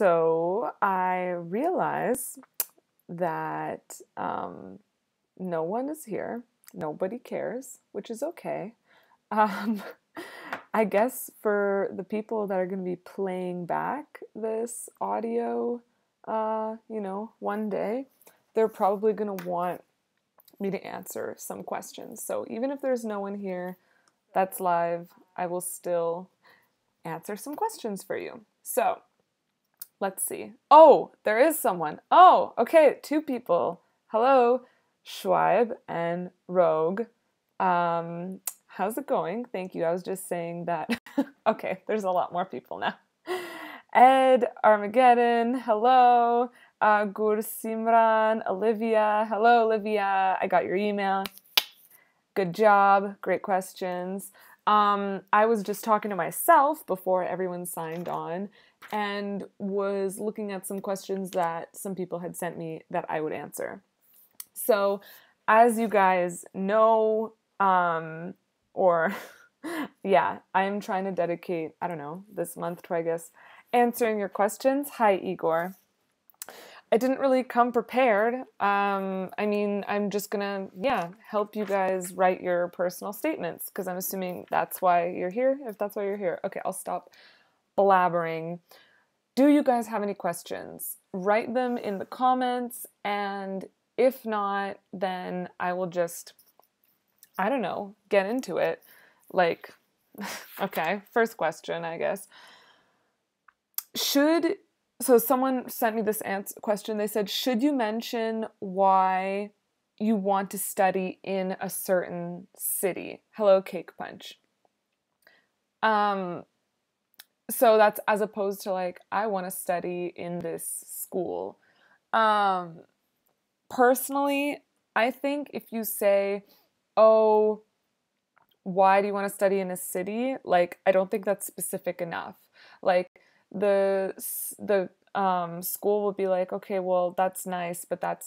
So I realize that no one is here. Nobody cares, which is okay. Um, I guess for the people that are going to be playing back this audio, one day, they're probably going to want me to answer some questions. So even if there's no one here that's live, I will still answer some questions for you. So let's see. Oh, there is someone. Oh, okay, two people. Hello, Schweib and Rogue. How's it going? Thank you. I was just saying that. Okay, there's a lot more people now. Ed, Armageddon, hello. Gur Simran, Olivia. Hello, Olivia. I got your email. Good job. Great questions. I was just talking to myself before everyone signed on and was looking at some questions that some people had sent me that I would answer. So, as you guys know, yeah, I'm trying to dedicate, I don't know, this month to, I guess, answering your questions. Hi, Igor. I didn't really come prepared. I'm just gonna, help you guys write your personal statements because I'm assuming that's why you're here. If that's why you're here. Okay, I'll stop blabbering. Do you guys have any questions? Write them in the comments, and if not, then I will just, I don't know, get into it. Like, okay, first question, I guess. So someone sent me this question. They said, should you mention why you want to study in a certain city? Hello, Cake Punch. So that's as opposed to like, I want to study in this school. Personally, I think if you say, oh, why do you want to study in a city? Like, I don't think that's specific enough. Like, the school will be like, okay, well, that's nice, but that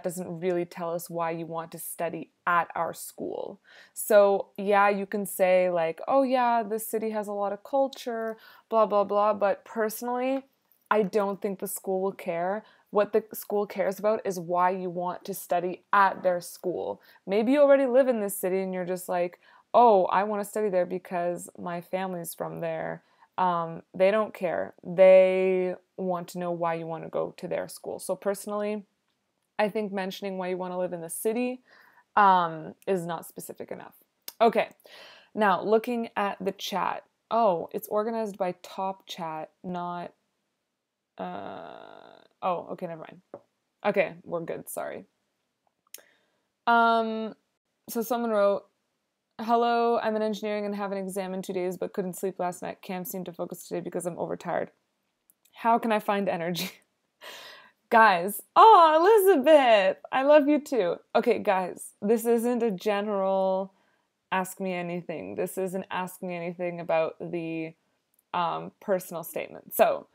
doesn't really tell us why you want to study at our school. So yeah, you can say like, oh yeah, this city has a lot of culture, blah, blah, blah. But personally, I don't think the school will care. What the school cares about is why you want to study at their school. Maybe you already live in this city and you're just like, oh, I want to study there because my family's from there. They don't care. They want to know why you want to go to their school. So personally, I think mentioning why you want to live in the city is not specific enough. Okay, now looking at the chat. Oh, it's organized by top chat, not... oh, okay, never mind. Okay, we're good, sorry. So someone wrote, hello, I'm in engineering and have an exam in 2 days, but couldn't sleep last night. Can't seem to focus today because I'm overtired. How can I find energy? Guys, oh, Elizabeth, I love you too. Okay, guys, this isn't a general ask me anything. This isn't ask me anything about the personal statement. So,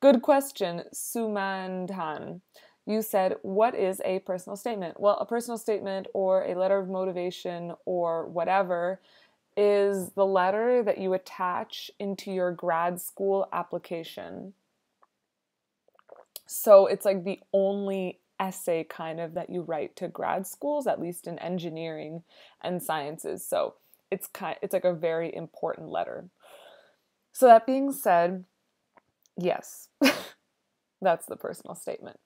good question, Sumandhan. You said, what is a personal statement? Well, a personal statement or a letter of motivation or whatever is the letter that you attach into your grad school application. So it's like the only essay kind of that you write to grad schools, at least in engineering and sciences. So it's like a very important letter. So that being said, yes, that's the personal statement.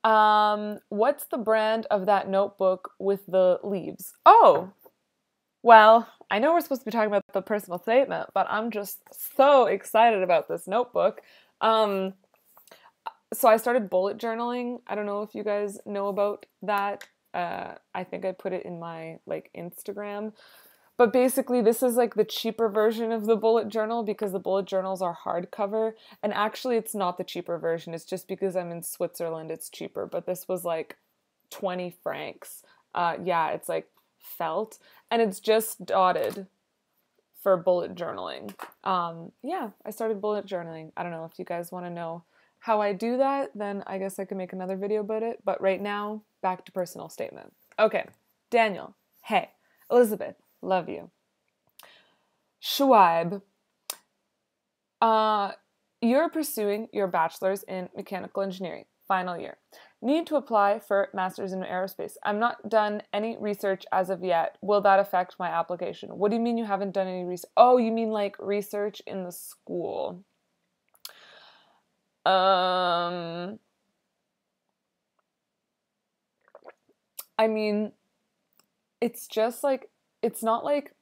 What's the brand of that notebook with the leaves? Oh, well, I know we're supposed to be talking about the personal statement, but I'm just so excited about this notebook. So I started bullet journaling. I don't know if you guys know about that. I think I put it in my like Instagram. But basically this is like the cheaper version of the bullet journal because the bullet journals are hardcover. And actually it's not the cheaper version. It's just because I'm in Switzerland, it's cheaper. But this was like 20 francs. Yeah, it's like felt. And it's just dotted for bullet journaling. Yeah, I started bullet journaling. I don't know if you guys want to know how I do that, then I guess I could make another video about it. But right now, back to personal statement. Okay, Daniel, hey. Elizabeth, love you. Shuaib, You're pursuing your bachelor's in mechanical engineering, final year. Need to apply for master's in aerospace. I'm not done any research as of yet. Will that affect my application? What do you mean you haven't done any research? Oh, you mean like research in the school. I mean, it's just like, it's not like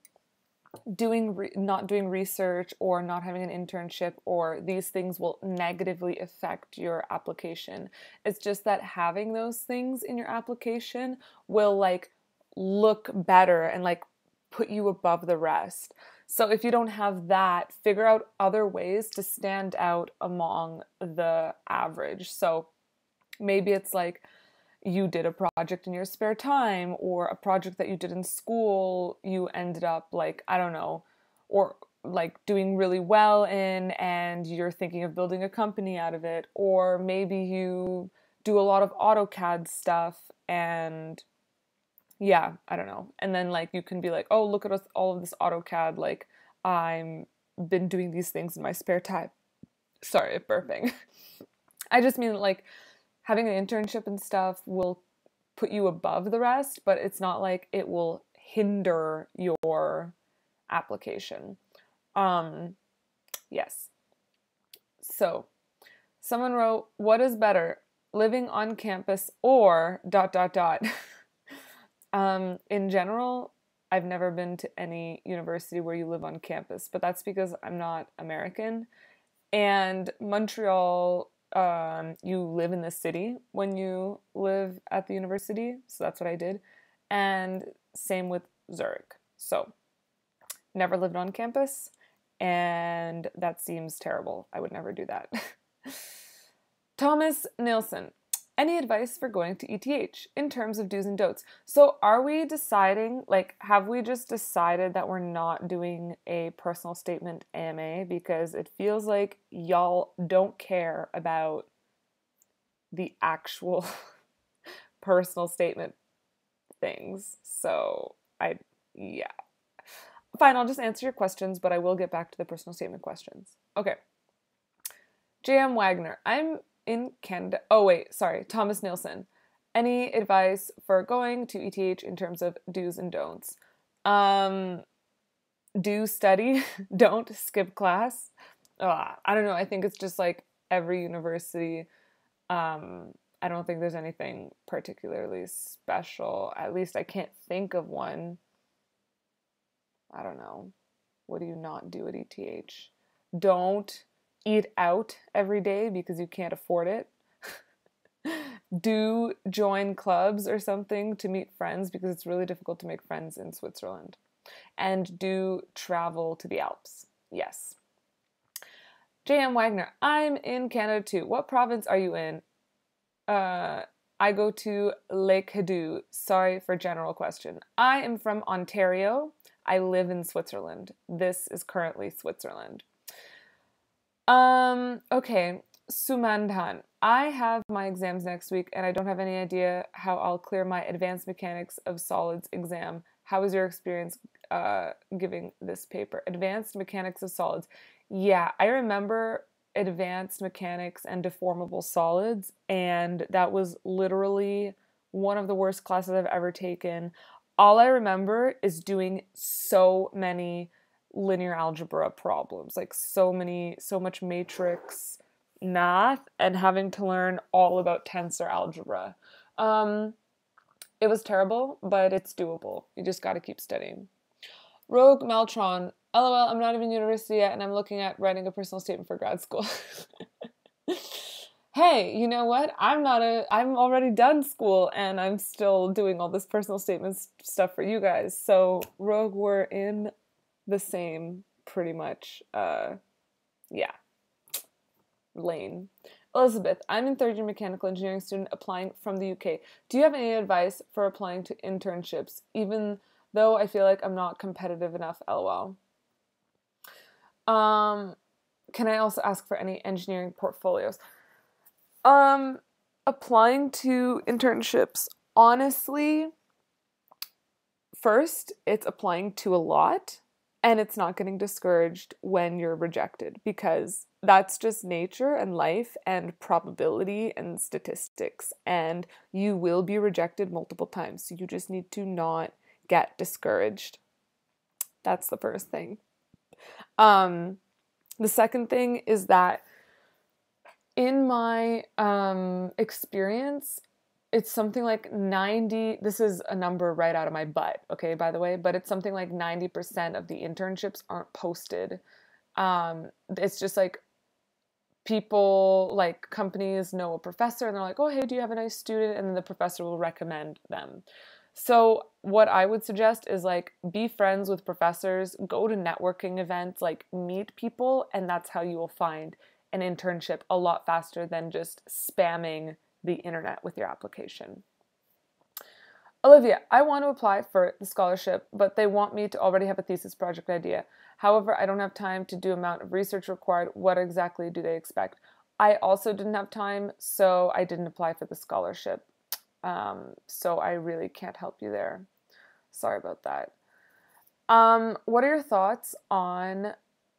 not doing research or not having an internship or these things will negatively affect your application. It's just that having those things in your application will like look better and like put you above the rest. So if you don't have that, figure out other ways to stand out among the average. So maybe it's like you did a project in your spare time, or a project that you did in school you ended up like, I don't know, or like doing really well in and you're thinking of building a company out of it. Or maybe you do a lot of AutoCAD stuff and yeah, I don't know. And then like you can be like, oh, look at all of this AutoCAD, like I'm been doing these things in my spare time. Sorry, burping. I just mean like having an internship and stuff will put you above the rest, but it's not like it will hinder your application. Yes. So someone wrote, what is better, living on campus or ... In general, I've never been to any university where you live on campus, but that's because I'm not American. And Montreal, you live in the city when you live at the university, so that's what I did. And same with Zurich. So, never lived on campus, and that seems terrible. I would never do that. Thomas Nilsson, any advice for going to ETH in terms of do's and don'ts? So are we deciding, like, have we just decided that we're not doing a personal statement AMA because it feels like y'all don't care about the actual personal statement things? So yeah. Fine, I'll just answer your questions, but I will get back to the personal statement questions. Okay. J.M. Wagner, I'm in Canada. Oh, wait, sorry. Thomas Nilsson. Any advice for going to ETH in terms of do's and don'ts? Do study. Don't skip class. I don't know. I think it's just like every university. I don't think there's anything particularly special. At least I can't think of one. I don't know. What do you not do at ETH? Don't eat out every day because you can't afford it. Do join clubs or something to meet friends because it's really difficult to make friends in Switzerland. And do travel to the Alps. Yes. J.M. Wagner, I'm in Canada too. What province are you in? I go to Lake Hadou. Sorry for general question. I am from Ontario. I live in Switzerland. This is currently Switzerland. Okay, Sumandhan. I have my exams next week and I don't have any idea how I'll clear my advanced mechanics of solids exam. How was your experience giving this paper? Advanced mechanics of solids. Yeah, I remember advanced mechanics and deformable solids, and that was literally one of the worst classes I've ever taken. All I remember is doing so many linear algebra problems, like so much matrix math and having to learn all about tensor algebra. It was terrible, but it's doable. You just got to keep studying. Rogue Maltron, LOL, I'm not even in university yet and I'm looking at writing a personal statement for grad school. Hey, you know what? I'm already done school and I'm still doing all this personal statements stuff for you guys. So, Rogue, we're in the same, pretty much, lane. Elizabeth, I'm in third year mechanical engineering student applying from the UK. Do you have any advice for applying to internships, even though I feel like I'm not competitive enough, lol? Can I also ask for any engineering portfolios? Applying to internships, honestly, first, it's applying to a lot, and it's not getting discouraged when you're rejected, because that's just nature and life and probability and statistics, and you will be rejected multiple times. So you just need to not get discouraged. That's the first thing. The second thing is that in my experience, it's something like 90, this is a number right out of my butt, okay, by the way, but it's something like 90% of the internships aren't posted. It's just like people, like companies know a professor and they're like, oh, hey, do you have a nice student? And then the professor will recommend them. So what I would suggest is like be friends with professors, go to networking events, like meet people, and that's how you will find an internship a lot faster than just spamming the internet with your application. Olivia, I want to apply for the scholarship, but they want me to already have a thesis project idea. However, I don't have time to do amount of research required. What exactly do they expect? I also didn't have time, so I didn't apply for the scholarship. So I really can't help you there. Sorry about that. What are your thoughts on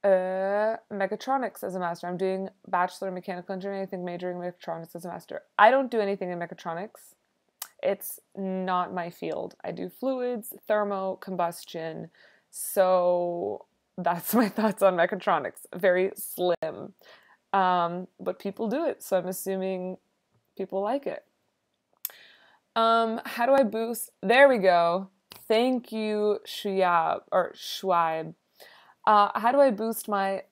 mechatronics as a master? I'm doing bachelor in mechanical engineering. I think majoring in mechatronics as a master. I don't do anything in mechatronics. It's not my field. I do fluids, thermo, combustion. So that's my thoughts on mechatronics. Very slim. But people do it, so I'm assuming people like it. How do I boost? There we go. Thank you, Schweib. How do I boost my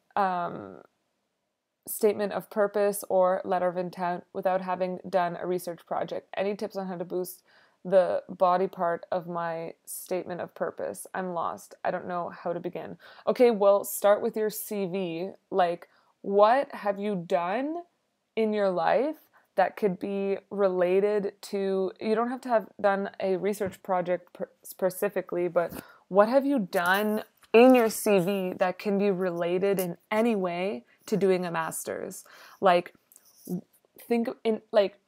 statement of purpose or letter of intent without having done a research project? Any tips on how to boost the body part of my statement of purpose? I'm lost. I don't know how to begin. Okay, well, start with your CV. Like, what have you done in your life that could be related to, you don't have to have done a research project specifically, but what have you done in your CV that can be related in any way to doing a master's? Like, think in, like,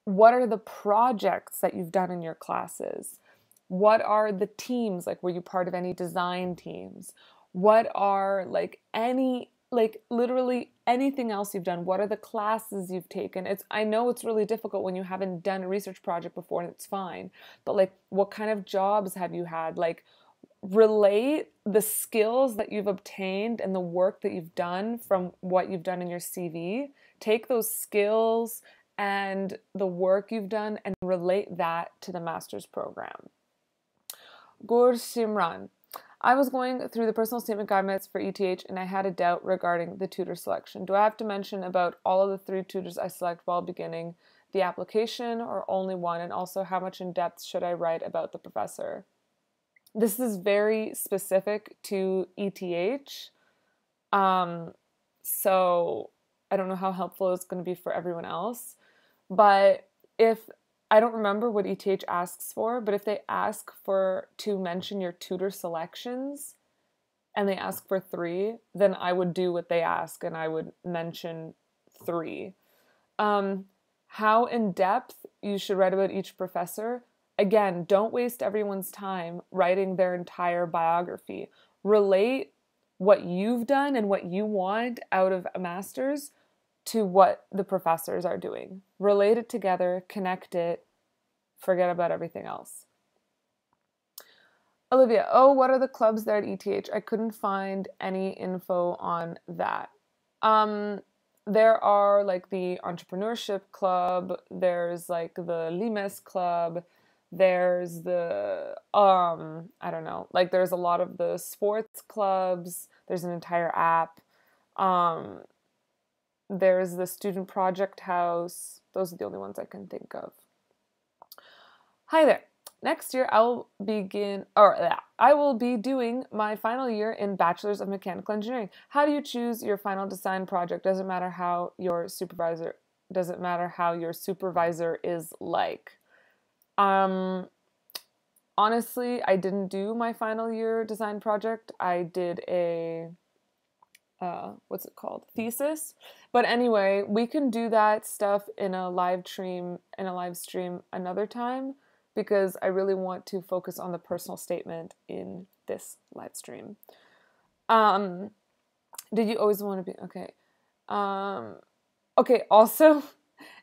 what are the projects that you've done in your classes? What are the teams? Like, were you part of any design teams? What are, like, any, like, literally anything else you've done? What are the classes you've taken? I know it's really difficult when you haven't done a research project before, and it's fine. But, like, what kind of jobs have you had? Like, relate the skills that you've obtained and the work that you've done from what you've done in your CV. Take those skills and the work you've done and relate that to the master's program. Gur Simran, I was going through the personal statement guidelines for ETH and I had a doubt regarding the tutor selection. Do I have to mention about all of the 3 tutors I select while beginning the application or only one? And also, how much in depth should I write about the professor? This is very specific to ETH. So I don't know how helpful it's going to be for everyone else. But if, I don't remember what ETH asks for, but if they ask for to mention your tutor selections and they ask for 3, then I would do what they ask and I would mention 3. How in depth you should write about each professor? Again, don't waste everyone's time writing their entire biography. Relate what you've done and what you want out of a master's to what the professors are doing. Relate it together, connect it, forget about everything else. Olivia, oh, what are the clubs there at ETH? I couldn't find any info on that. There are like the entrepreneurship club, there's like the Limes club, there's the, I don't know, like there's a lot of the sports clubs, there's an entire app, there's the student project house. Those are the only ones I can think of. Hi there. Next year I will be doing my final year in Bachelor's of Mechanical Engineering. How do you choose your final design project? Does it matter how your supervisor is like? Honestly, I didn't do my final year design project. I did a what's it called? Thesis. But anyway, we can do that stuff in a live stream another time, because I really want to focus on the personal statement in this live stream. Did you always want to be okay? Okay, also,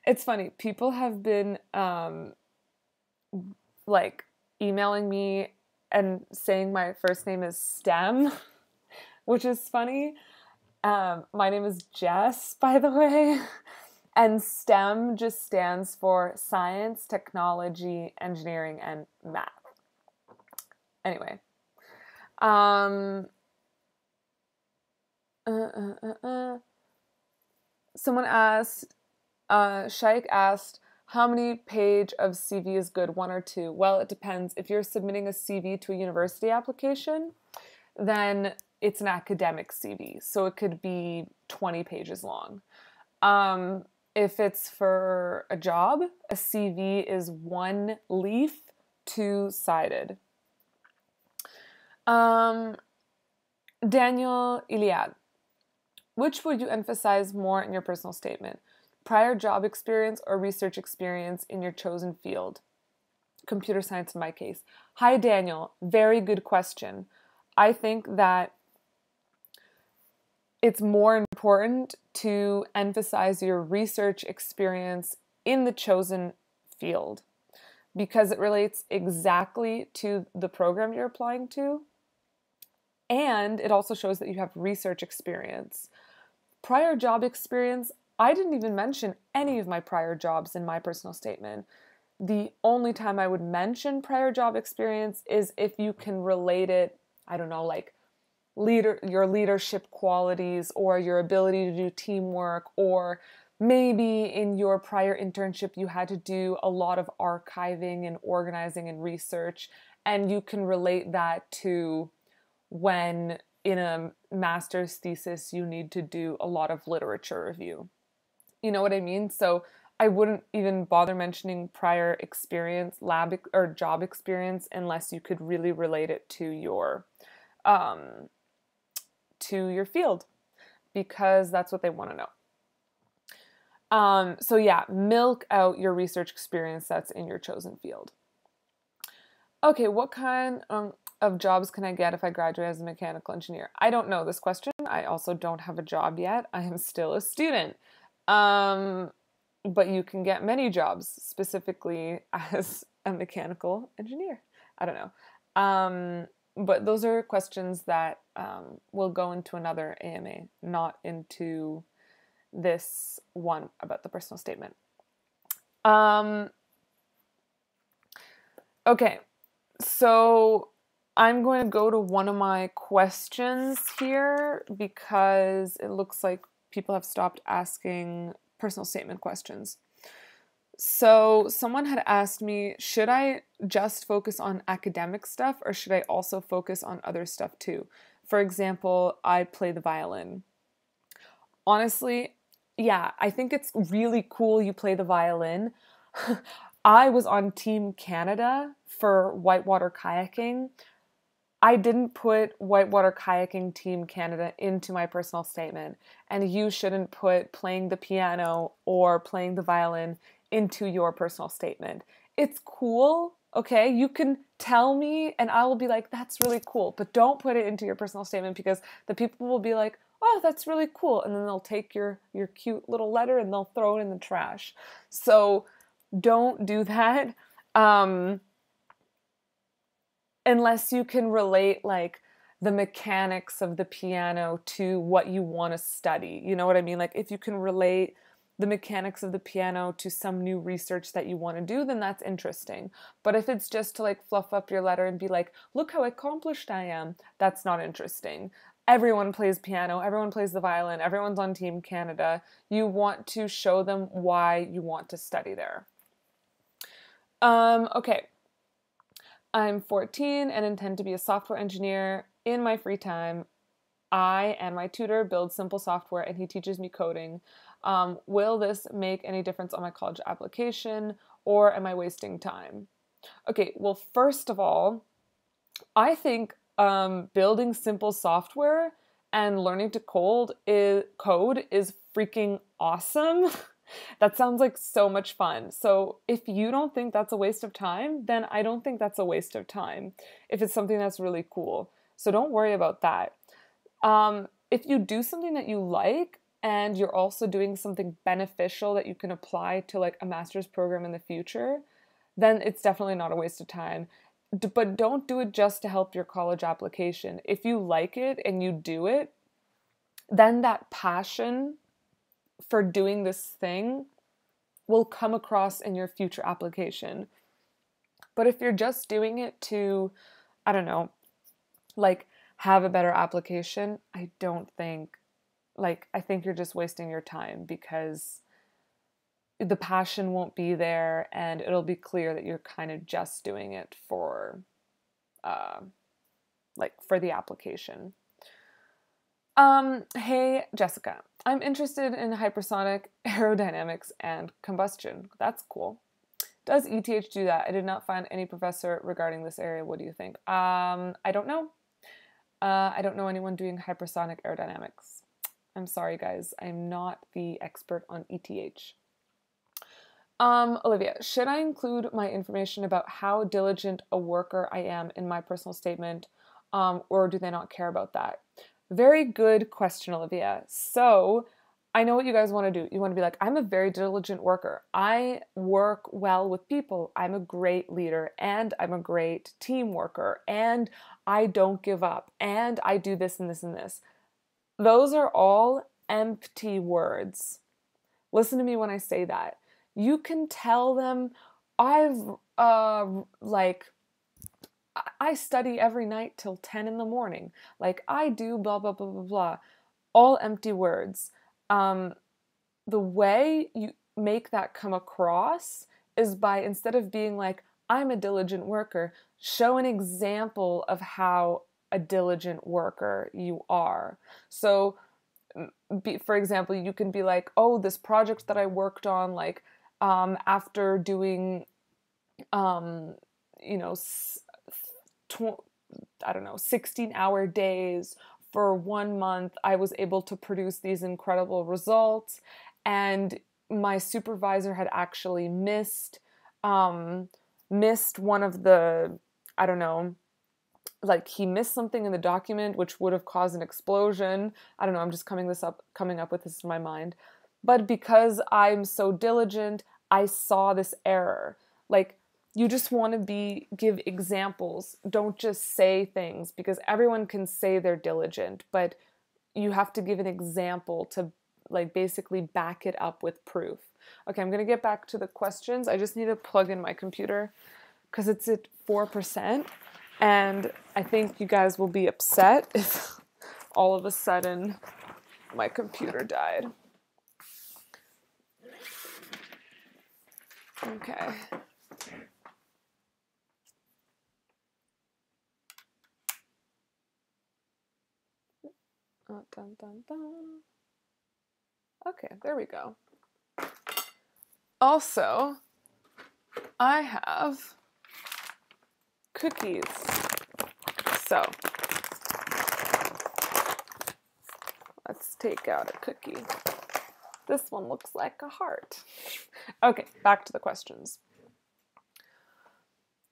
it's funny. People have been like emailing me and saying my first name is STEM, which is funny. My name is Jess, by the way. And STEM just stands for science, technology, engineering, and math. Anyway. Um, Someone asked, Shaik asked, how many page of CV is good, 1 or 2? Well, it depends. If you're submitting a CV to a university application, then it's an academic CV. So it could be 20 pages long. If it's for a job, a CV is 1 leaf, 2-sided. Daniel Iliad. Which would you emphasize more in your personal statement? Prior job experience or research experience in your chosen field? Computer science in my case. Hi, Daniel. Very good question. I think that it's more important to emphasize your research experience in the chosen field because it relates exactly to the program you're applying to. And it also shows that you have research experience. Prior job experience, I didn't even mention any of my prior jobs in my personal statement. The only time I would mention prior job experience is if you can relate it, I don't know, like your leadership qualities or your ability to do teamwork, or maybe in your prior internship you had to do a lot of archiving and organizing and research, and you can relate that to when in a master's thesis you need to do a lot of literature review. You know what I mean? So I wouldn't even bother mentioning prior experience, lab or job experience, unless you could really relate it to your field, because that's what they want to know. So yeah, milk out your research experience that's in your chosen field. Okay, what kind of jobs can I get if I graduate as a mechanical engineer? I don't know this question. I also don't have a job yet. I am still a student. But you can get many jobs specifically as a mechanical engineer. I don't know. But those are questions that will go into another AMA, not into this one about the personal statement. Okay, so I'm going to go to one of my questions here because it looks like people have stopped asking personal statement questions. So someone had asked me, should I just focus on academic stuff or should I also focus on other stuff too? For example, I play the violin. Honestly, yeah, I think it's really cool you play the violin. I was on Team Canada for whitewater kayaking. I didn't put whitewater kayaking Team Canada into my personal statement, and you shouldn't put playing the piano or playing the violin into your personal statement. It's cool, okay? You can tell me and I will be like, that's really cool, but don't put it into your personal statement because the people will be like, oh, that's really cool, and then they'll take your cute little letter and they'll throw it in the trash. So don't do that. Unless you can relate like the mechanics of the piano to what you want to study. You know what I mean? Like if you can relate the mechanics of the piano to some new research that you want to do, then that's interesting. But if it's just to like fluff up your letter and be like, look how accomplished I am, that's not interesting. Everyone plays piano, everyone plays the violin, everyone's on Team Canada. You want to show them why you want to study there. Okay. I'm 14 and intend to be a software engineer. In my free time, I and my tutor build simple software and he teaches me coding. Will this make any difference on my college application or am I wasting time? Okay, well, first of all, I think building simple software and learning to code is freaking awesome. That sounds like so much fun. So if you don't think that's a waste of time, then I don't think that's a waste of time if it's something that's really cool. So don't worry about that. If you do something that you like and you're also doing something beneficial that you can apply to like a master's program in the future, then it's definitely not a waste of time. But don't do it just to help your college application. If you like it and you do it, then that passion for doing this thing will come across in your future application. But if you're just doing it to, I don't know, like have a better application, I think you're just wasting your time, because the passion won't be there and it'll be clear that you're kind of just doing it for for the application. Hey Jessica, I'm interested in hypersonic aerodynamics and combustion. That's cool. Does ETH do that? I did not find any professor regarding this area. What do you think? I don't know. I don't know anyone doing hypersonic aerodynamics. I'm sorry, guys. I'm not the expert on ETH. Olivia, should I include my information about how diligent a worker I am in my personal statement, or do they not care about that? Very good question, Olivia. So I know what you guys want to do. You want to be like, I'm a very diligent worker. I work well with people. I'm a great leader, and I'm a great team worker, and I don't give up, and I do this and this and this. Those are all empty words. Listen to me when I say that. You can tell them, I study every night till 10 in the morning. Like, I do blah, blah, blah, blah, blah. All empty words. The way you make that come across is by, instead of being like, I'm a diligent worker, show an example of how a diligent worker you are. So, for example, you can be like, oh, this project that I worked on, like, after doing, 16-hour days for 1 month, I was able to produce these incredible results, and my supervisor had actually missed one of the, he missed something in the document which would have caused an explosion. I don't know, I'm just coming up with this in my mind. But because I'm so diligent, I saw this error. Like, you just want to give examples. Don't just say things, because everyone can say they're diligent, but you have to give an example to basically back it up with proof. Okay, I'm going to get back to the questions. I just need to plug in my computer because it's at 4%, and I think you guys will be upset if all of a sudden my computer died. Okay. Dun, dun, dun. Okay, there we go. Also, I have cookies. So, let's take out a cookie. This one looks like a heart. Okay, back to the questions.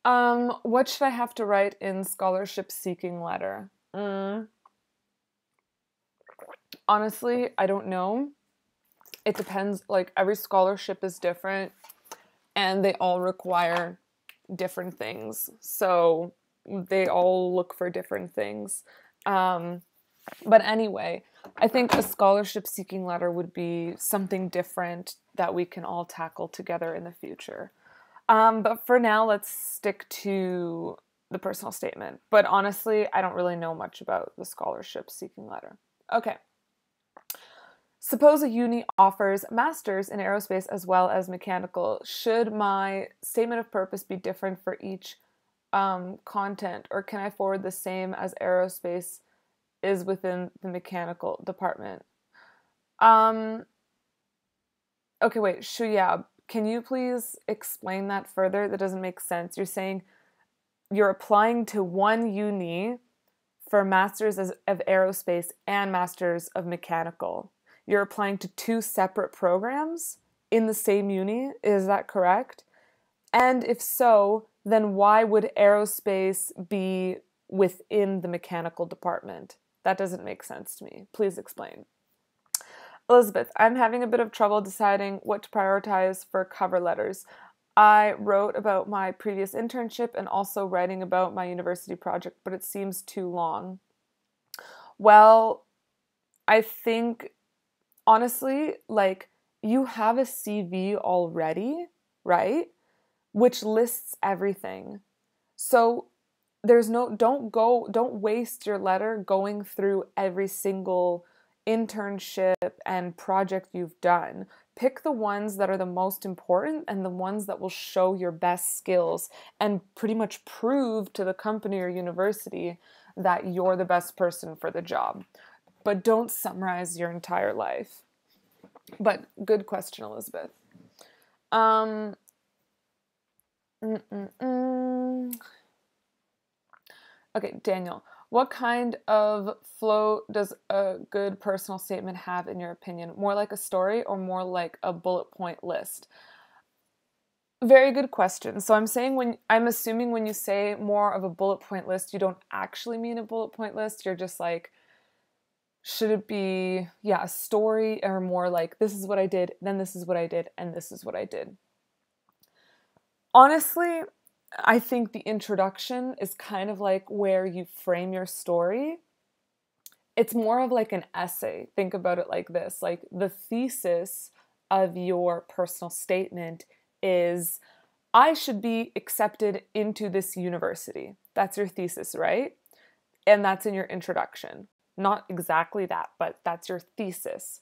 What should I have to write in scholarship seeking letter? Honestly, I don't know. It depends. Every scholarship is different, and they all require different things. So they all look for different things. But anyway, I think a scholarship seeking letter would be something different that we can all tackle together in the future. But for now, let's stick to the personal statement. But honestly, I don't really know much about the scholarship seeking letter. Okay. Suppose a uni offers masters in aerospace as well as mechanical. Should my statement of purpose be different for each content, or can I forward the same as aerospace is within the mechanical department? Okay, wait, Shuyab, can you please explain that further? That doesn't make sense. You're saying you're applying to one uni for masters of aerospace and masters of mechanical. You're applying to two separate programs in the same uni, is that correct? And if so, then why would aerospace be within the mechanical department? That doesn't make sense to me. Please explain. Elizabeth, I'm having a bit of trouble deciding what to prioritize for cover letters. I wrote about my previous internship and also writing about my university project, but it seems too long. Well, I think honestly, like, you have a CV already, right? Which lists everything. So don't waste your letter going through every single internship and project you've done. Pick the ones that are the most important and the ones that will show your best skills and pretty much prove to the company or university that you're the best person for the job. But don't summarize your entire life. But good question, Elizabeth. Um, mm, mm, mm. Okay, Daniel, what kind of flow does a good personal statement have in your opinion? More like a story or more like a bullet point list? Very good question. So I'm assuming when you say more of a bullet point list, you don't actually mean a bullet point list. You're just like, should it be, yeah, a story, or more like, this is what I did, then this is what I did, and this is what I did? Honestly, I think the introduction is kind of like where you frame your story. It's more of like an essay. Think about it like this. Like, the thesis of your personal statement is, I should be accepted into this university. That's your thesis, right? And that's in your introduction. Not exactly that, but that's your thesis.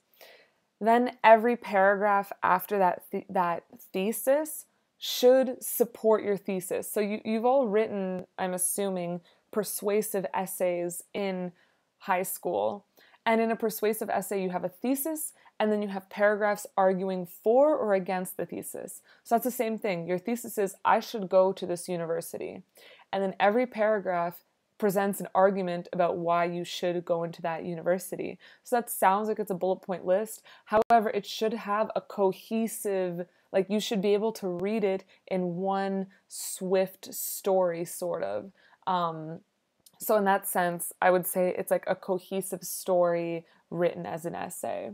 Then every paragraph after that thesis should support your thesis. So you've all written, I'm assuming, persuasive essays in high school. And in a persuasive essay, you have a thesis, and then you have paragraphs arguing for or against the thesis. So that's the same thing. Your thesis is, I should go to this university. And then every paragraph presents an argument about why you should go into that university. So that sounds like it's a bullet point list. However, it should have a cohesive, like, you should be able to read it in one swift story, sort of. So in that sense, I would say it's like a cohesive story written as an essay.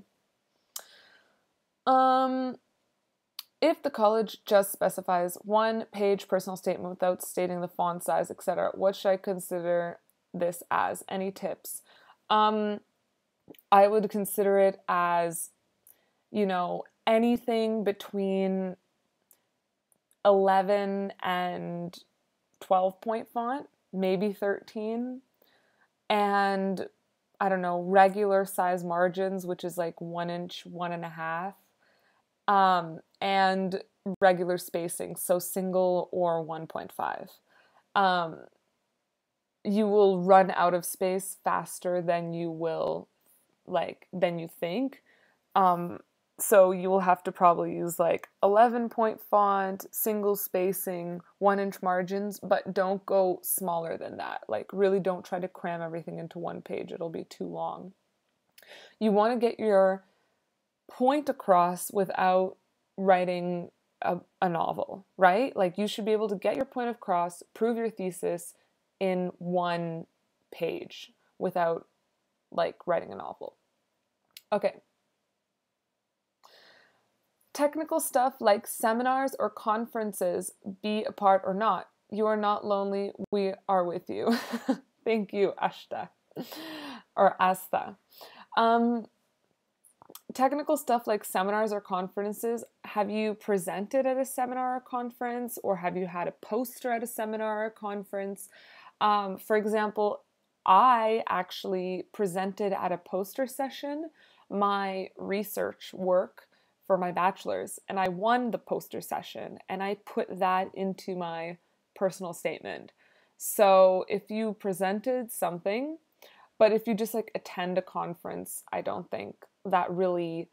If the college just specifies one-page personal statement without stating the font size, etc., what should I consider this as? Any tips? I would consider it as, anything between 11 and 12 point font, maybe 13. And I don't know, regular size margins, which is like 1 inch, 1.5. And regular spacing, so single or 1.5. You will run out of space faster than you think. So you will have to probably use like 11-point font, single spacing, 1-inch margins, but don't go smaller than that. Like, really don't try to cram everything into one page. It'll be too long. You want to get your point across without writing a novel, right? Like, you should be able to get your point across, prove your thesis in one page without like writing a novel. Okay. Technical stuff like seminars or conferences, be a part or not. You are not lonely. We are with you. Thank you, Ashta. Or Asta. Technical stuff like seminars or conferences, have you presented at a seminar or conference, or have you had a poster at a seminar or conference? For example, I actually presented at a poster session my research work for my bachelor's, and I won the poster session, and I put that into my personal statement. So if you presented something, but if you just like attend a conference, I don't think that really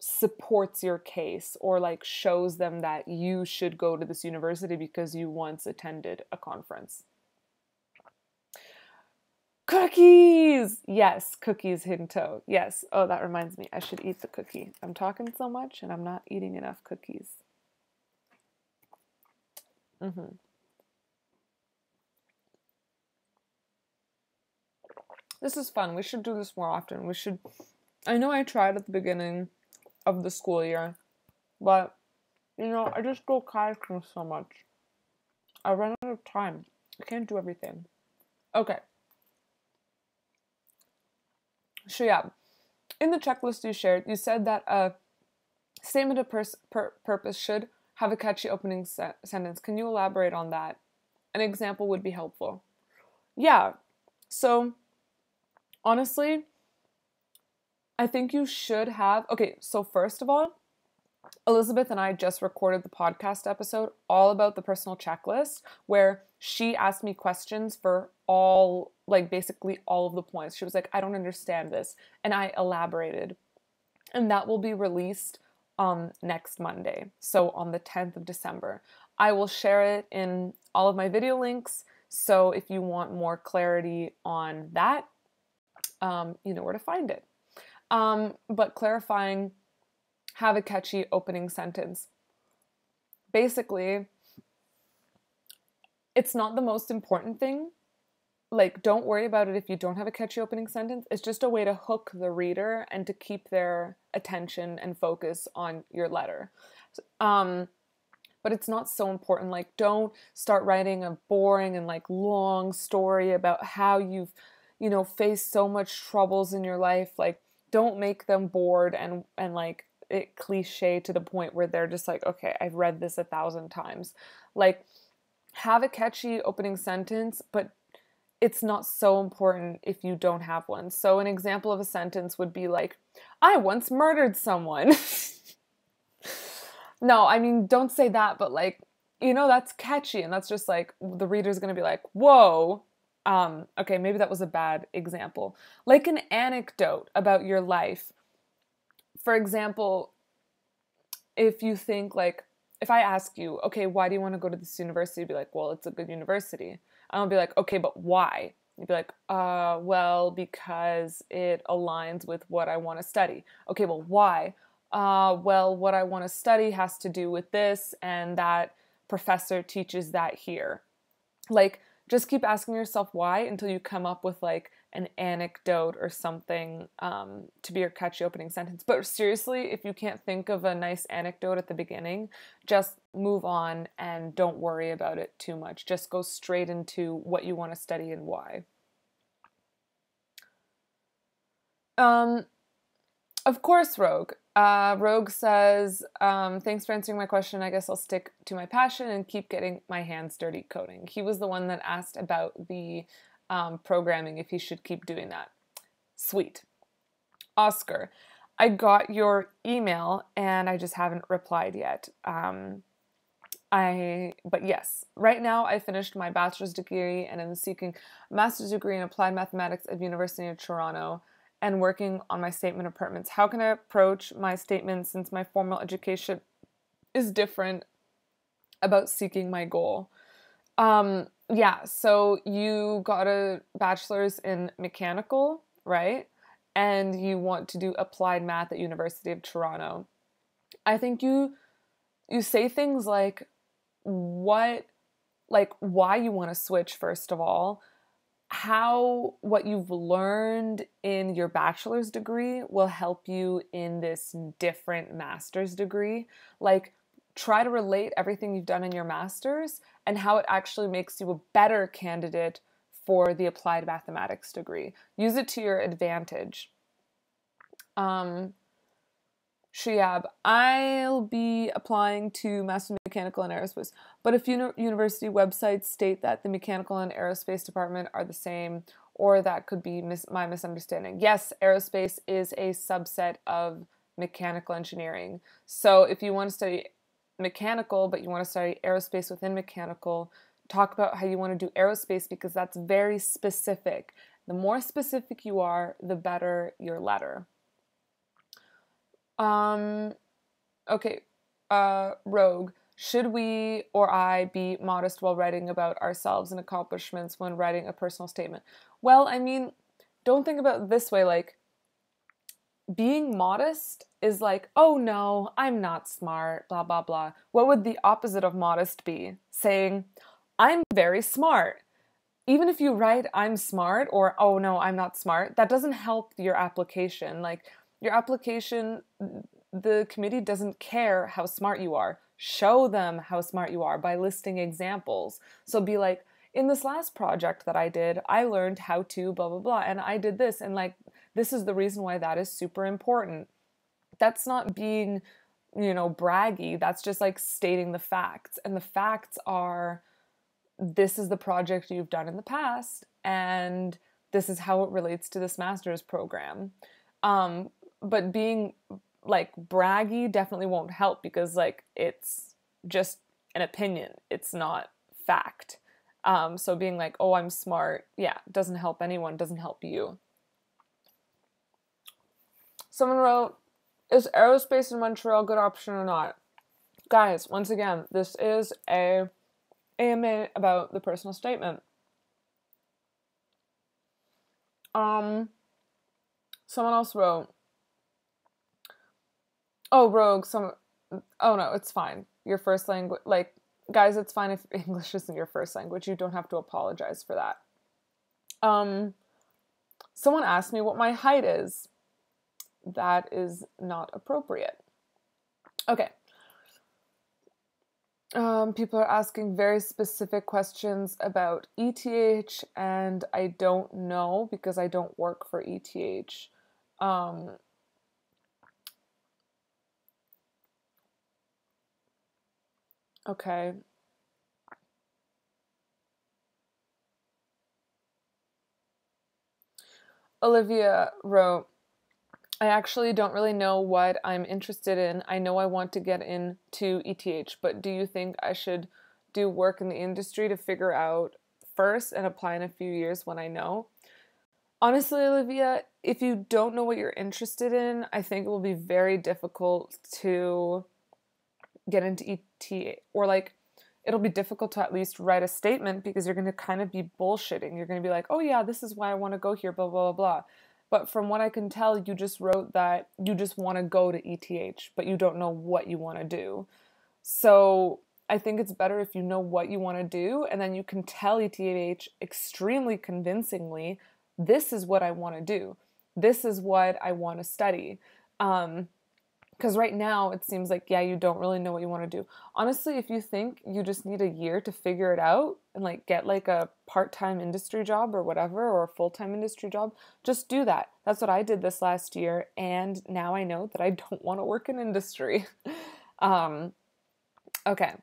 supports your case or like shows them that you should go to this university because you once attended a conference. Cookies! Yes, cookies, Hinto. Yes. Oh, that reminds me. I should eat the cookie. I'm talking so much and I'm not eating enough cookies. This is fun. We should do this more often. We should I know I tried at the beginning of the school year, but, I just go kayaking so much. I run out of time. I can't do everything. Okay. So yeah, in the checklist you shared, you said that a statement of purpose should have a catchy opening sentence. Can you elaborate on that? An example would be helpful. Yeah, so honestly, I think you should have... Okay, so first of all, Elizabeth and I just recorded the podcast episode all about the personal checklist, where she asked me questions for basically all of the points. She was like, I don't understand this. And I elaborated. And that will be released next Monday. So on the 10th of December. I will share it in all of my video links. So if you want more clarity on that, you know where to find it. But clarifying, have a catchy opening sentence. Basically, it's not the most important thing. Like, don't worry about it if you don't have a catchy opening sentence. It's just a way to hook the reader and to keep their attention and focus on your letter. But it's not so important. Like, don't start writing a boring and long story about how you've, faced so much troubles in your life. Like, don't make them bored and it cliche to the point where they're just like, okay, I've read this 1,000 times. Like, have a catchy opening sentence, but it's not so important if you don't have one. So an example of a sentence would be like, I once murdered someone. No, I mean, don't say that, but that's catchy, and that's just the reader's gonna be like, whoa. Okay, maybe that was a bad example. Like an anecdote about your life. For example, if you think if I ask you, okay, why do you want to go to this university? You'd be like, well, it's a good university. I'll be like, okay, but why? You'd be like, well, because it aligns with what I want to study. Okay, well, why? Well, what I want to study has to do with this, and that professor teaches that here. Just keep asking yourself why until you come up with an anecdote or something to be your catchy opening sentence. But seriously, if you can't think of a nice anecdote at the beginning, just move on and don't worry about it too much. Just go straight into what you want to study and why. Of course, Rogue. Rogue says, thanks for answering my question. I guess I'll stick to my passion and keep getting my hands dirty coding. He was the one that asked about the programming, if he should keep doing that. Sweet. Oscar, I got your email and I just haven't replied yet. But yes, right now I finished my bachelor's degree and am seeking a master's degree in applied mathematics at University of Toronto and working on my statement of purpose. How can I approach my statement since my formal education is different about seeking my goal? Yeah, so you got a bachelor's in mechanical, right? And you want to do applied math at University of Toronto. I think you say things like why you want to switch, first of all, how what you've learned in your bachelor's degree will help you in this different master's degree. Try to relate everything you've done in your master's and how it actually makes you a better candidate for the applied mathematics degree. Use it to your advantage. Shiab, I'll be applying to Master of Mechanical and Aerospace, but a few university websites state that the Mechanical and Aerospace department are the same, or that could be my misunderstanding. Yes, aerospace is a subset of mechanical engineering. So if you want to study mechanical, but you want to study aerospace within mechanical, talk about how you want to do aerospace because that's very specific. The more specific you are, the better your letter. Okay, Rogue, should we or I be modest while writing about ourselves and accomplishments when writing a personal statement? Well, I mean, don't think about it this way, being modest is oh no, I'm not smart, blah, blah, blah. What would the opposite of modest be? Saying, I'm very smart. Even if you write, I'm smart, or, oh no, I'm not smart, that doesn't help your application. Your application, the committee doesn't care how smart you are. Show them how smart you are by listing examples. So be like, in this last project that I did, I learned how to blah, blah, blah, and I did this, and like, this is the reason why that is super important. That's not being, braggy. That's just like stating the facts. And the facts are, this is the project you've done in the past, and this is how it relates to this master's program. But being like braggy definitely won't help, because like it's just an opinion. It's not fact. So being like, oh, I'm smart, yeah, doesn't help anyone, doesn't help you. Someone wrote, is aerospace in Montreal a good option or not? Guys, once again, this is a AMA about the personal statement. Someone else wrote, oh, Rogue, oh no, it's fine. Your first language, like, guys, it's fine if English isn't your first language. You don't have to apologize for that. Someone asked me what my height is. That is not appropriate. Okay. People are asking very specific questions about ETH, and I don't know because I don't work for ETH. Okay. Olivia wrote, I actually don't really know what I'm interested in. I know I want to get into ETH, but do you think I should do work in the industry to figure out first and apply in a few years when I know? Honestly, Olivia, if you don't know what you're interested in, I think it will be very difficult to get into ETH, or like, it'll be difficult to at least write a statement, because you're going to kind of be bullshitting. You're going to be like, oh yeah, this is why I want to go here, blah, blah, blah, blah. But from what I can tell, you just wrote that you just want to go to ETH, but you don't know what you want to do. So I think it's better if you know what you want to do, and then you can tell ETH extremely convincingly, this is what I want to do. This is what I want to study. Because right now it seems like, yeah, you don't really know what you want to do. Honestly, if you think you just need a year to figure it out and like get like a part-time industry job or whatever, or a full-time industry job, just do that. That's what I did this last year, and now I know that I don't want to work in industry. Okay.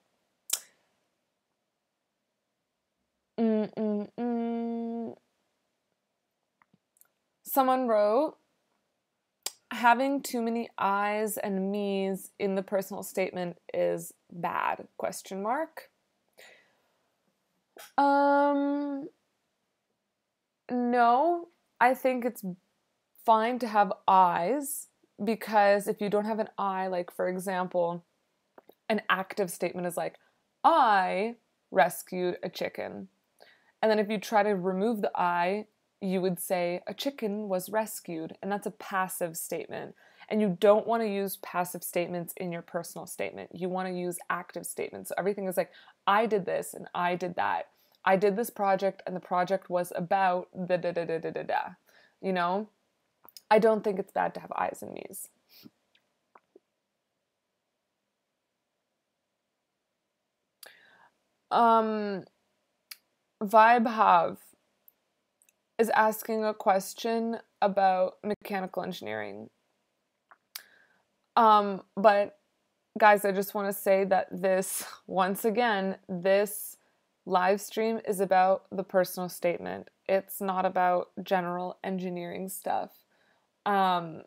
Someone wrote, having too many I's and me's in the personal statement is bad, question mark. No, I think it's fine to have I's, because if you don't have an I, like for example, an active statement is like, I rescued a chicken. And then if you try to remove the I, you would say a chicken was rescued, and that's a passive statement. And you don't want to use passive statements in your personal statement. You want to use active statements. So everything is like, I did this and I did that. I did this project and the project was about da da da da da da da. You know? I don't think it's bad to have I's and me's. Vibe Have is asking a question about mechanical engineering. But guys, I just want to say that once again, this live stream is about the personal statement. It's not about general engineering stuff. But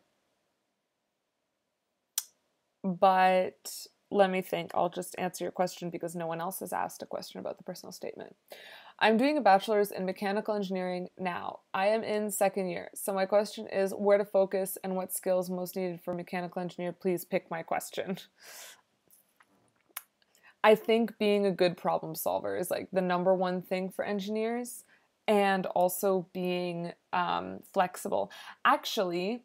let me think. I'll just answer your question because no one else has asked a question about the personal statement. I'm doing a bachelor's in mechanical engineering now. I am in second year. So my question is where to focus and what skills most needed for mechanical engineer. Please pick my question. I think being a good problem solver is like the number one thing for engineers, and also being flexible. Actually,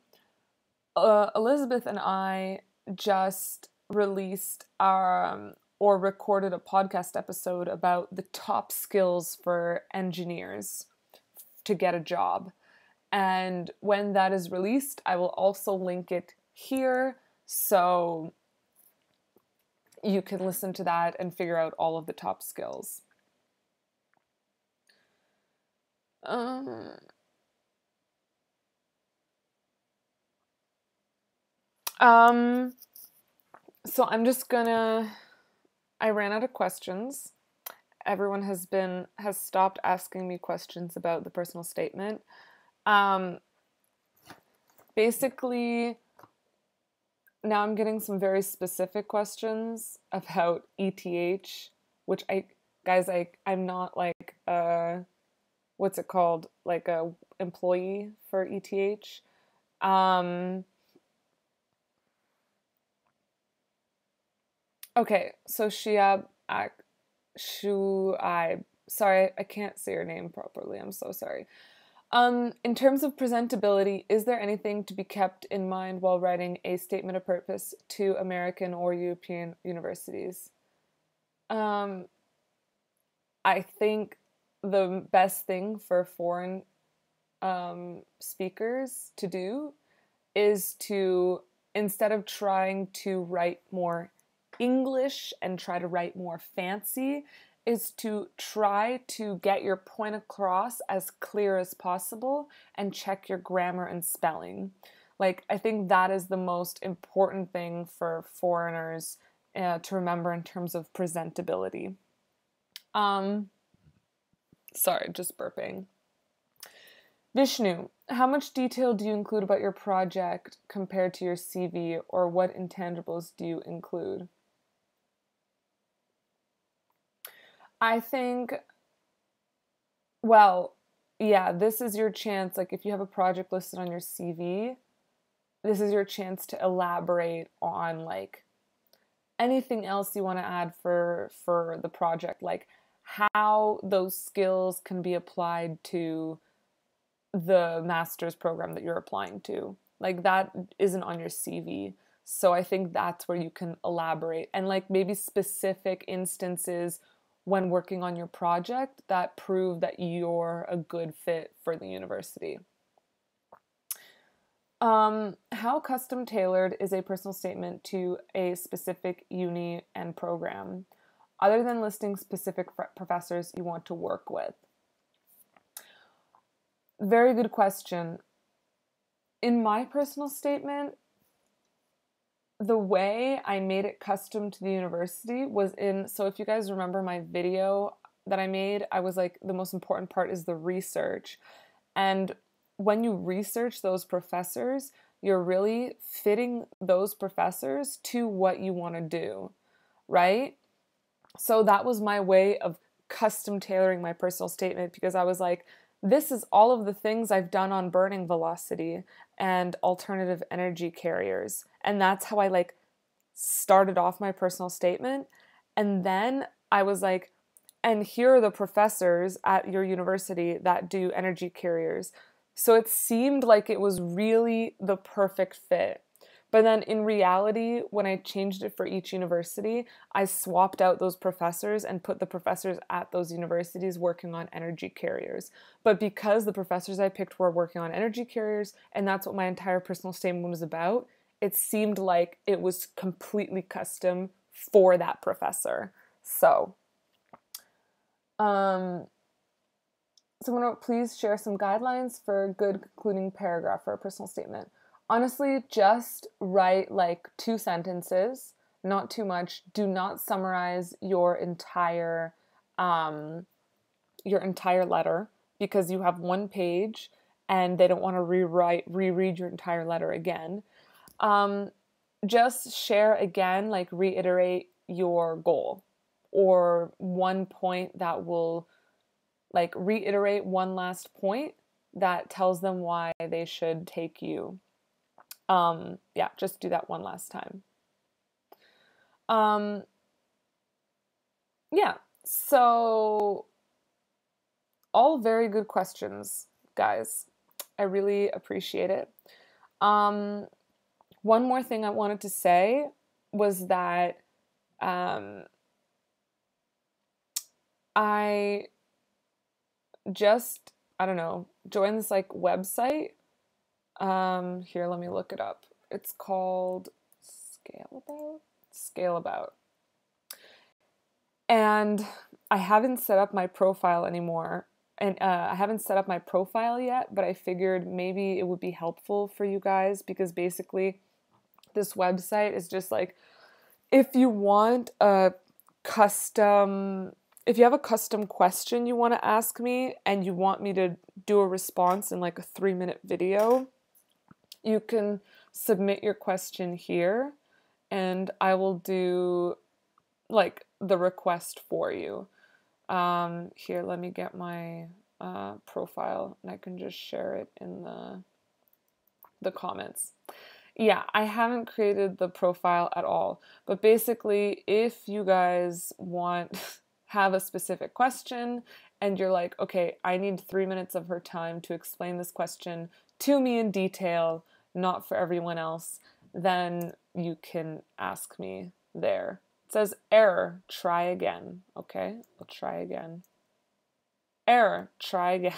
Elizabeth and I just released or recorded a podcast episode about the top skills for engineers to get a job. And when that is released, I will also link it here so you can listen to that and figure out all of the top skills. So I'm just gonna, I ran out of questions. Everyone has stopped asking me questions about the personal statement. Basically, now I'm getting some very specific questions about ETH, which I'm not like what's it called? Like a employee for ETH. Okay, so Shiab sorry, I can't say your name properly. I'm so sorry. In terms of presentability, is there anything to be kept in mind while writing a statement of purpose to American or European universities? I think the best thing for foreign speakers to do is to, instead of trying to write more English and try to write more fancy, is to try to get your point across as clear as possible and check your grammar and spelling. Like, I think that is the most important thing for foreigners to remember in terms of presentability. Sorry, just burping. Vishnu, how much detail do you include about your project compared to your CV, or what intangibles do you include? I think, well, yeah, this is your chance. Like, if you have a project listed on your CV, this is your chance to elaborate on like anything else you want to add for the project, like how those skills can be applied to the master's program that you're applying to. Like, that isn't on your CV. So I think that's where you can elaborate, and like maybe specific instances when working on your project that prove that you're a good fit for the university. How custom tailored is a personal statement to a specific uni and program, other than listing specific professors you want to work with? Very good question. In my personal statement, the way I made it custom to the university was so if you guys remember my video that I made, I was like, the most important part is the research. And when you research those professors, you're really fitting those professors to what you want to do, right? So that was my way of custom tailoring my personal statement, because I was like, this is all of the things I've done on burning velocity and alternative energy carriers. And that's how I like started off my personal statement. And then I was like, and here are the professors at your university that do energy carriers. So it seemed like it was really the perfect fit. But then in reality, when I changed it for each university, I swapped out those professors and put the professors at those universities working on energy carriers. But because the professors I picked were working on energy carriers, and that's what my entire personal statement was about, it seemed like it was completely custom for that professor. So, someone wrote, please share some guidelines for a good concluding paragraph for a personal statement. Honestly, just write like 2 sentences, not too much. Do not summarize your entire letter, because you have 1 page and they don't want to reread your entire letter again. Just share again, like reiterate your goal, or one point that will like reiterate one last point that tells them why they should take you. Yeah, just do that one last time. Yeah, so all very good questions, guys. I really appreciate it. One more thing I wanted to say was that I I don't know, join this like website. Here, let me look it up. It's called Scale About. And I haven't set up my profile anymore. And I haven't set up my profile yet, but I figured maybe it would be helpful for you guys because basically this website is just like, if you want a custom, if you have a custom question you want to ask me and you want me to do a response in like a 3-minute video, you can submit your question here and I will do like the request for you. Here, let me get my profile and I can just share it in the comments. Yeah, I haven't created the profile at all, but basically if you guys have a specific question and you're like, okay, I need 3 minutes of her time to explain this question to me in detail, not for everyone else, then you can ask me there. It says error, try again. Okay, I'll try again. Error, try again.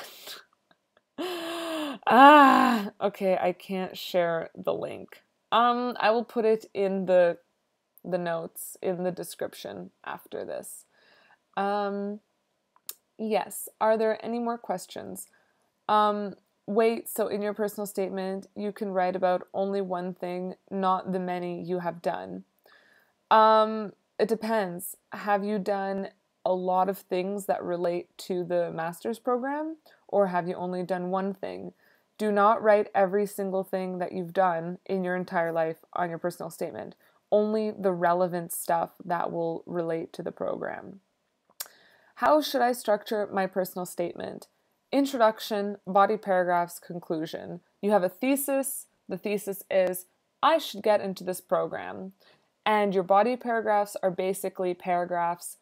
Okay, I can't share the link. I will put it in the notes in the description after this. Yes, are there any more questions? Wait, so in your personal statement, you can write about only one thing, not the many you have done. It depends. Have you done a lot of things that relate to the master's program, or have you only done one thing? Do not write every single thing that you've done in your entire life on your personal statement. Only the relevant stuff that will relate to the program. How should I structure my personal statement? Introduction, body paragraphs, conclusion. You have a thesis. The thesis is, I should get into this program. And your body paragraphs are basically paragraphs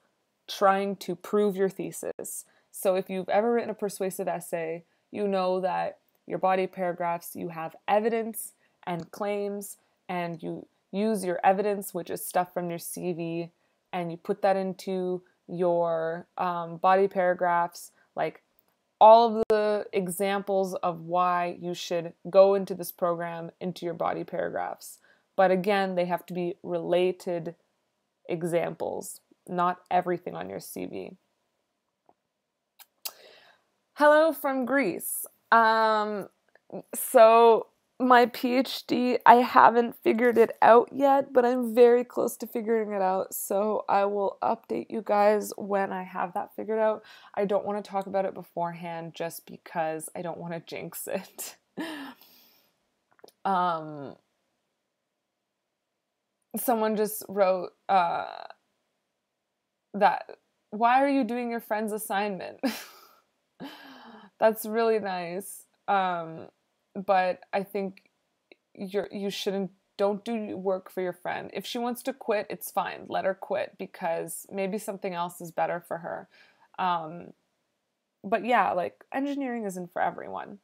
trying to prove your thesis. So if you've ever written a persuasive essay, you know that your body paragraphs, you have evidence and claims, and you use your evidence, which is stuff from your CV, and you put that into your body paragraphs, like all of the examples of why you should go into this program into your body paragraphs. But again, they have to be related examples, not everything on your CV. Hello from Greece. So my PhD, I haven't figured it out yet, but I'm very close to figuring it out. So I will update you guys when I have that figured out. I don't want to talk about it beforehand just because I don't want to jinx it. Someone just wrote that, why are you doing your friend's assignment? That's really nice. But I think you shouldn't, don't do work for your friend. If she wants to quit, it's fine. Let her quit because maybe something else is better for her. But yeah, like engineering isn't for everyone.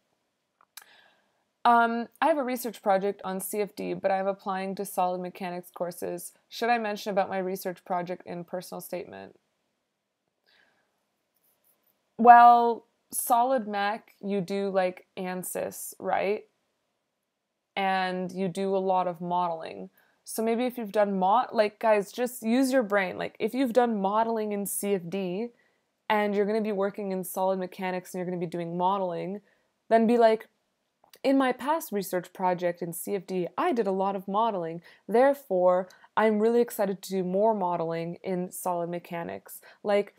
I have a research project on CFD, but I'm applying to solid mechanics courses. Should I mention about my research project in personal statement? Well, solid mech, you do like ANSYS, right? And you do a lot of modeling. So maybe if you've done like guys, just use your brain. Like if you've done modeling in CFD and you're going to be working in solid mechanics and you're going to be doing modeling, then be like, in my past research project in CFD, I did a lot of modeling. Therefore, I'm really excited to do more modeling in solid mechanics. Like,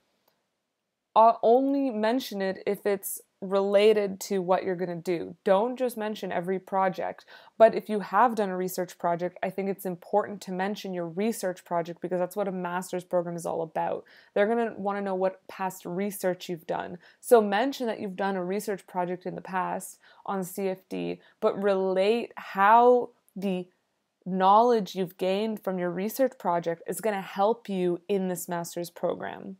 I'll only mention it if it's related to what you're going to do. Don't just mention every project. But if you have done a research project, I think it's important to mention your research project because that's what a master's program is all about. They're going to want to know what past research you've done. So mention that you've done a research project in the past on CFD, but relate how the knowledge you've gained from your research project is going to help you in this master's program.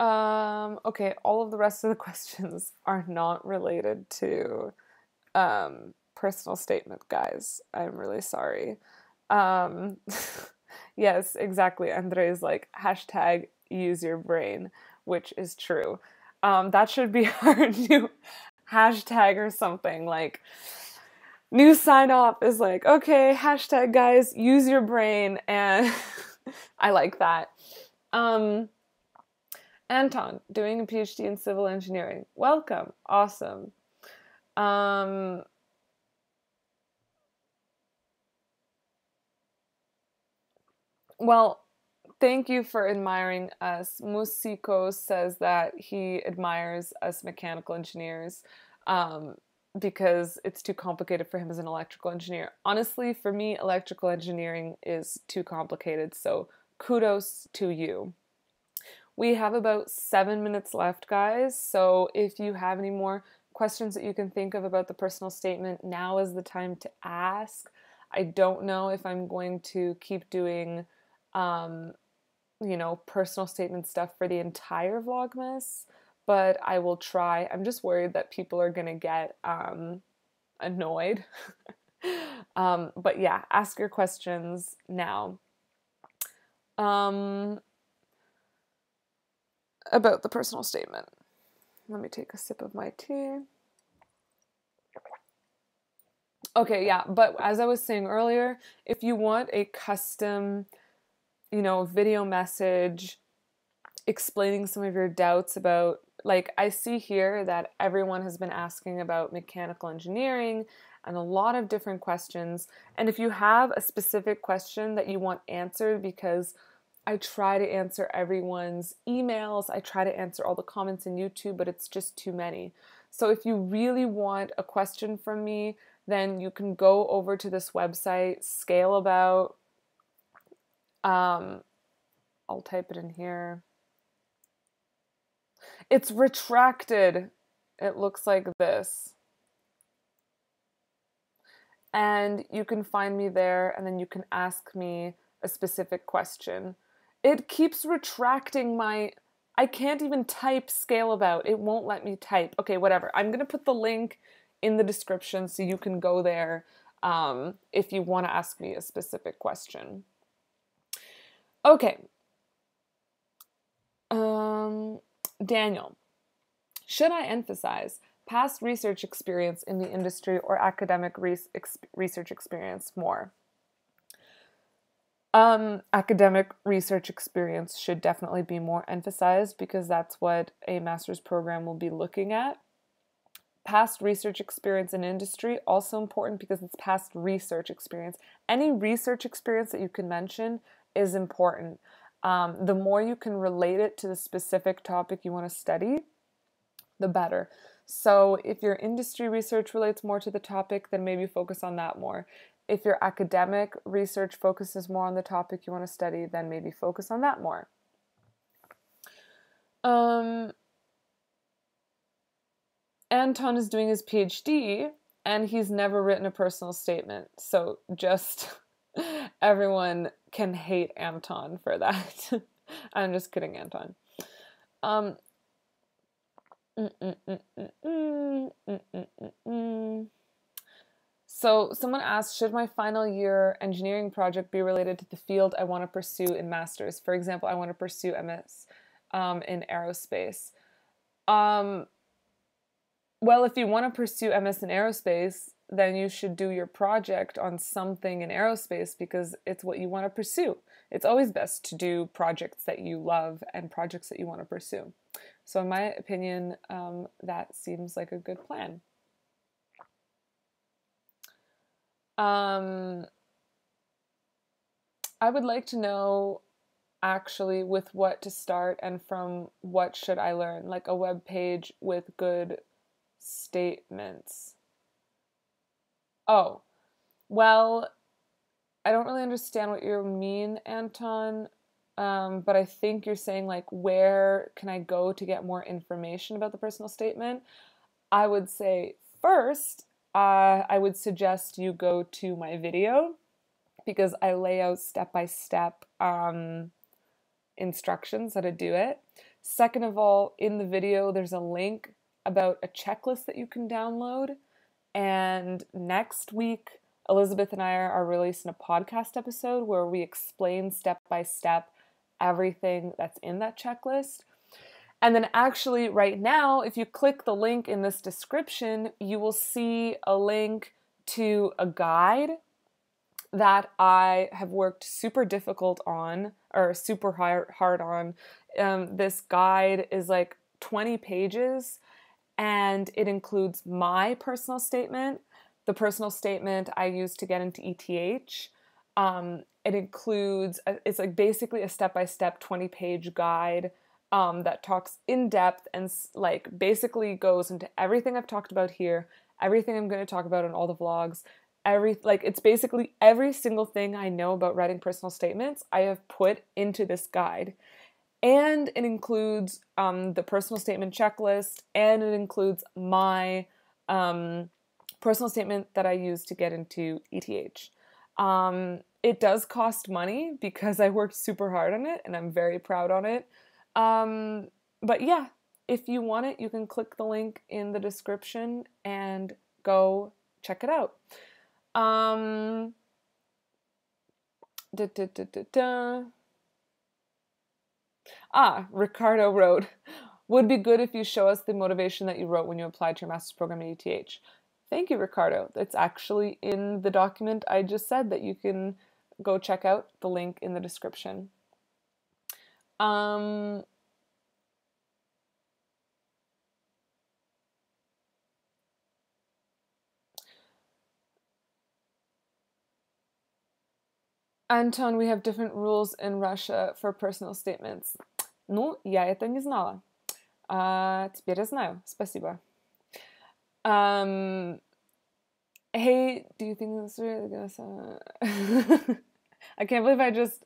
Okay, all of the rest of the questions are not related to personal statement, guys. I'm really sorry. Um, yes, exactly. Andre's like, hashtag use your brain, which is true. That should be our new hashtag or something. Like, new sign off is like, okay, hashtag guys, use your brain. And I like that. Um, Anton, doing a PhD in civil engineering. Welcome. Awesome. Um, well, thank you for admiring us. Musico says that he admires us mechanical engineers um, because it's too complicated for him as an electrical engineer. Honestly, for me, electrical engineering is too complicated, so kudos to you. We have about 7 minutes left, guys, so if you have any more questions that you can think of about the personal statement, now is the time to ask. I don't know if I'm going to keep doing um, personal statement stuff for the entire Vlogmas, but I will try. I'm just worried that people are going to get annoyed. But yeah, ask your questions now. About the personal statement. Let me take a sip of my tea. Okay, yeah, but as I was saying earlier, if you want a custom, video message explaining some of your doubts about, like, I see here that everyone has been asking about mechanical engineering and a lot of different questions. And if you have a specific question that you want answered, because I try to answer everyone's emails, I try to answer all the comments in YouTube, but it's just too many. So if you really want a question from me, then you can go over to this website, Scale About. I'll type it in here. It's retracted. It looks like this. And you can find me there, and then you can ask me a specific question. It keeps retracting I can't even type Scale About. It won't let me type. Okay, whatever. I'm going to put the link in the description so you can go there if you want to ask me a specific question. Okay. Daniel, should I emphasize past research experience in the industry or academic research experience more? Academic research experience should definitely be more emphasized because that's what a master's program will be looking at. Past research experience in industry, also important because it's past research experience. Any research experience that you can mention is important. The more you can relate it to the specific topic you want to study, the better. So if your industry research relates more to the topic, then maybe focus on that more. If your academic research focuses more on the topic you want to study, then maybe focus on that more. Anton is doing his PhD and he's never written a personal statement. So just everyone can hate Anton for that. I'm just kidding, Anton. So someone asked, should my final year engineering project be related to the field I want to pursue in master's? For example, I want to pursue MS in aerospace. Well, if you want to pursue MS in aerospace, then you should do your project on something in aerospace because it's what you want to pursue. It's always best to do projects that you love and projects that you want to pursue. So in my opinion, that seems like a good plan. I would like to know actually with what to start and from what should I learn, like a web page with good statements. Oh, well, I don't really understand what you mean, Anton, but I think you're saying like where can I go to get more information about the personal statement? I would say first, I would suggest you go to my video because I lay out step-by-step instructions how to do it. Second of all, in the video, there's a link about a checklist that you can download. And next week, Elizabeth and I are releasing a podcast episode where we explain step by step everything that's in that checklist. And then actually right now, if you click the link in this description, you will see a link to a guide that I have worked super difficult on, or super hard on. This guide is like 20 pages, and it includes my personal statement, the personal statement I used to get into ETH. It includes, it's like basically a step-by-step 20-page guide that talks in depth and like basically goes into everything I've talked about here, everything I'm going to talk about in all the vlogs, it's basically every single thing I know about writing personal statements I have put into this guide. And it includes the personal statement checklist, and it includes my personal statement that I use to get into ETH. It does cost money because I worked super hard on it, and I'm very proud on it. But yeah, if you want it, you can click the link in the description and go check it out. Ricardo wrote, would be good if you show us the motivation that you wrote when you applied to your master's program at ETH. Thank you, Ricardo. It's actually in the document I just said that you can go check out, the link in the description. Anton, we have different rules in Russia for personal statements. Ну, я это не знала. Теперь я знаю. Спасибо. Hey, do you think this is really gonna sound... I can't believe I just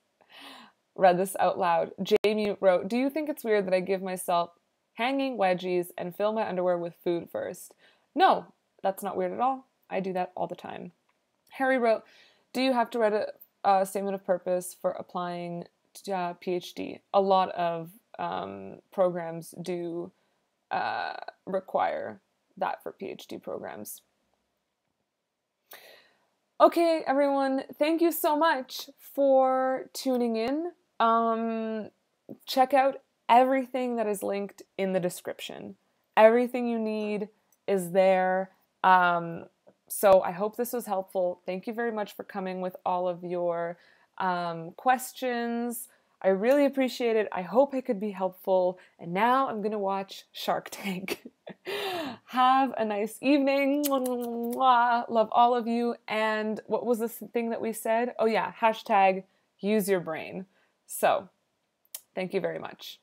read this out loud. Jamie wrote, do you think it's weird that I give myself hanging wedgies and fill my underwear with food first? No, that's not weird at all. I do that all the time. Harry wrote, do you have to write a statement of purpose for applying to PhD? A lot of programs do require that for PhD programs. Okay, everyone, thank you so much for tuning in. Check out everything that is linked in the description. Everything you need is there. So I hope this was helpful. Thank you very much for coming with all of your questions. I really appreciate it. I hope I could be helpful. And now I'm going to watch Shark Tank. Have a nice evening. Love all of you. And what was this thing that we said? Oh yeah, hashtag use your brain. So thank you very much.